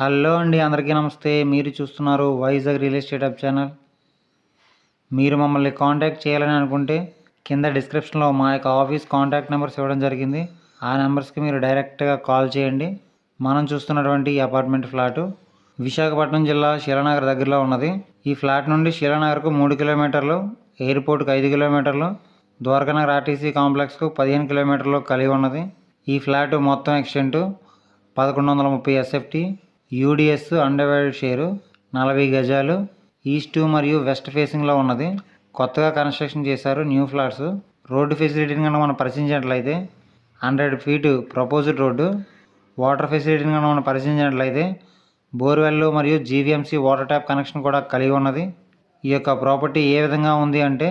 Hello అండి, అందరికీ నమస్తే. మీరు చూస్తున్నారు Vizag real estate hub channel. మీరు మమ్మల్ని కాంటాక్ట్ చేయాలని అనుకుంటే కింద డిస్క్రిప్షన్లో మా యొక్క ఆఫీస్ కాంటాక్ట్ నెంబర్స్ ఇవ్వడం జరిగింది. ఆ నెంబర్స్కి మీరు డైరెక్ట్గా కాల్ చేయండి. మనం చూస్తున్నటువంటి ఈ అపార్ట్మెంట్ ఫ్లాటు విశాఖపట్నం జిల్లా శీలానగర్ దగ్గరలో ఉన్నది. ఈ ఫ్లాట్ నుండి శీలానగర్కు 3 కిలోమీటర్లు, ఎయిర్పోర్ట్కి 5 కిలోమీటర్లు, ద్వారకానగర్ ఆర్టీసీ కాంప్లెక్స్కు 15 కిలోమీటర్లు కలిగి ఉన్నది. ఈ ఫ్లాట్ మొత్తం extent 1130 SFT, UDS undivided share, 40 గజాలు, ఈస్ట్ మరియు వెస్ట్ ఫేసింగ్లో ఉన్నది. కొత్తగా కన్స్ట్రక్షన్ చేశారు. New flats. రోడ్డు ఫెసిలిటీని కనుక మనం పరిశీలించినట్లయితే 100 ఫీట్ ప్రపోజ్డ్ రోడ్డు. వాటర్ ఫెసిలిటీని కనుక మనం పరిశీలించినట్లయితే బోర్వెల్ మరియు జీవీఎంసీ వాటర్ ట్యాప్ కనెక్షన్ కూడా కలిగి ఉన్నది. ఈ యొక్క ప్రాపర్టీ ఏ విధంగా ఉంది అంటే,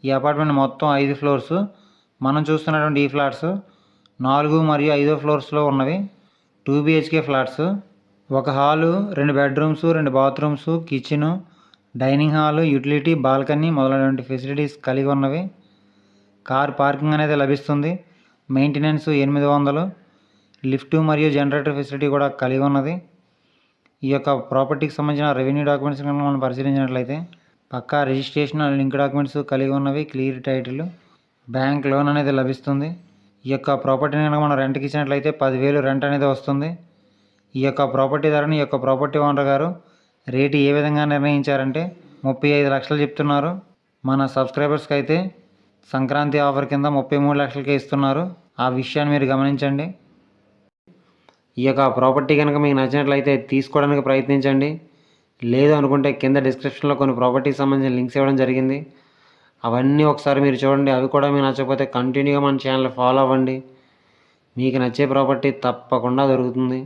ఈ అపార్ట్మెంట్ మొత్తం 5 ఫ్లోర్స్. మనం చూస్తున్నటువంటి ఈ ఫ్లాట్స్ 4 మరియు 5 ఫ్లోర్స్లో ఉన్నవి. 2 BHK ఫ్లాట్స్. ఒక hall, 2 bedrooms, 2 bathrooms, kitchen, dining hall, utility, balcony మొదలైనటువంటి ఫెసిలిటీస్ కలిగి ఉన్నవి. కార్ పార్కింగ్ అనేది లభిస్తుంది. మెయింటెనెన్స్ 800. లిఫ్ట్ మరియు జనరేటర్ ఫెసిలిటీ కూడా కలిగి ఉన్నది. ఈ యొక్క ప్రాపర్టీకి సంబంధించిన రెవెన్యూ డాక్యుమెంట్స్ కనుక మనం పరిశీలించినట్లయితే పక్కా రిజిస్ట్రేషన్ లింక్ డాక్యుమెంట్స్ కలిగి ఉన్నవి. క్లియర్ టైటిల్, బ్యాంక్ లోన్ అనేది లభిస్తుంది. ఈ యొక్క ప్రాపర్టీని కనుక మనం రెంట్కి ఇచ్చినట్లయితే 10,000 రెంట్ అనేది వస్తుంది. ఈ యొక్క ప్రాపర్టీ ధరని ఈ యొక్క ప్రాపర్టీ ఓనర్ గారు రేటు ఏ విధంగా నిర్ణయించారంటే 35 లక్షలు చెప్తున్నారు. మన సబ్స్క్రైబర్స్కి అయితే సంక్రాంతి ఆఫర్ కింద 33 లక్షలకే ఇస్తున్నారు. ఆ విషయాన్ని మీరు గమనించండి. ఈ యొక్క ప్రాపర్టీ కనుక మీకు నచ్చినట్లయితే తీసుకోవడానికి ప్రయత్నించండి. లేదు అనుకుంటే కింద డిస్క్రిప్షన్లో కొన్ని ప్రాపర్టీకి సంబంధించిన లింక్స్ ఇవ్వడం జరిగింది. అవన్నీ ఒకసారి మీరు చూడండి. అవి కూడా మీకు నచ్చకపోతే కంటిన్యూగా మన ఛానల్ ఫాలో అవ్వండి. మీకు నచ్చే ప్రాపర్టీ తప్పకుండా దొరుకుతుంది.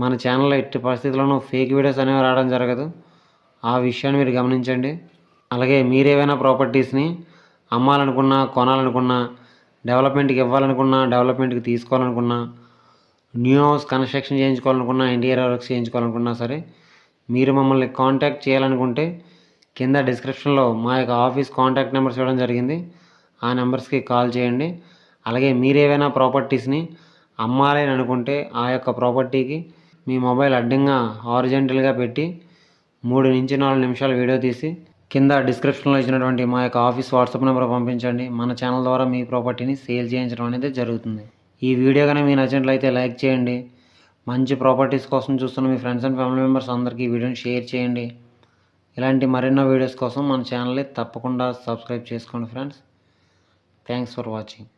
మన ఛానల్లో ఎట్టి పరిస్థితుల్లోనూ ఫేక్ వీడియోస్ అనేవి రావడం జరగదు. ఆ విషయాన్ని మీరు గమనించండి. అలాగే మీరేమైనా ప్రాపర్టీస్ని అమ్మాలనుకున్నా, కొనాలనుకున్నా, డెవలప్మెంట్కి ఇవ్వాలనుకున్నా, డెవలప్మెంట్కి తీసుకోవాలనుకున్నా, న్యూ హౌస్ కన్స్ట్రక్షన్ చేయించుకోవాలనుకున్నా, ఇంటీరియర్ వర్క్స్ చేయించుకోవాలనుకున్నా సరే మీరు మమ్మల్ని కాంటాక్ట్ చేయాలనుకుంటే కింద డిస్క్రిప్షన్లో మా యొక్క ఆఫీస్ కాంటాక్ట్ నెంబర్స్ ఇవ్వడం జరిగింది. ఆ నెంబర్స్కి కాల్ చేయండి. అలాగే మీరేమైనా ప్రాపర్టీస్ని అమ్మాలి అని అనుకుంటే ఆ యొక్క ప్రాపర్టీకి మీ మొబైల్ అడ్డంగా హారిజెంటల్గా పెట్టి 3 నుంచి 4 నిమిషాలు వీడియో తీసి కింద డిస్క్రిప్షన్లో ఇచ్చినటువంటి మా యొక్క ఆఫీస్ వాట్సాప్ నెంబర్ పంపించండి. మన ఛానల్ ద్వారా మీ ప్రాపర్టీని సేల్ చేయించడం అనేది జరుగుతుంది. ఈ వీడియో కనుక మీకు నచ్చినట్లయితే లైక్ చేయండి. మంచి ప్రాపర్టీస్ కోసం చూస్తున్న మీ ఫ్రెండ్స్ అండ్ ఫ్యామిలీ మెంబర్స్ అందరికీ ఈ వీడియోని షేర్ చేయండి. ఇలాంటి మరెన్నో వీడియోస్ కోసం మన ఛానల్ని తప్పకుండా సబ్స్క్రైబ్ చేసుకోండి ఫ్రెండ్స్. Thanks for watching.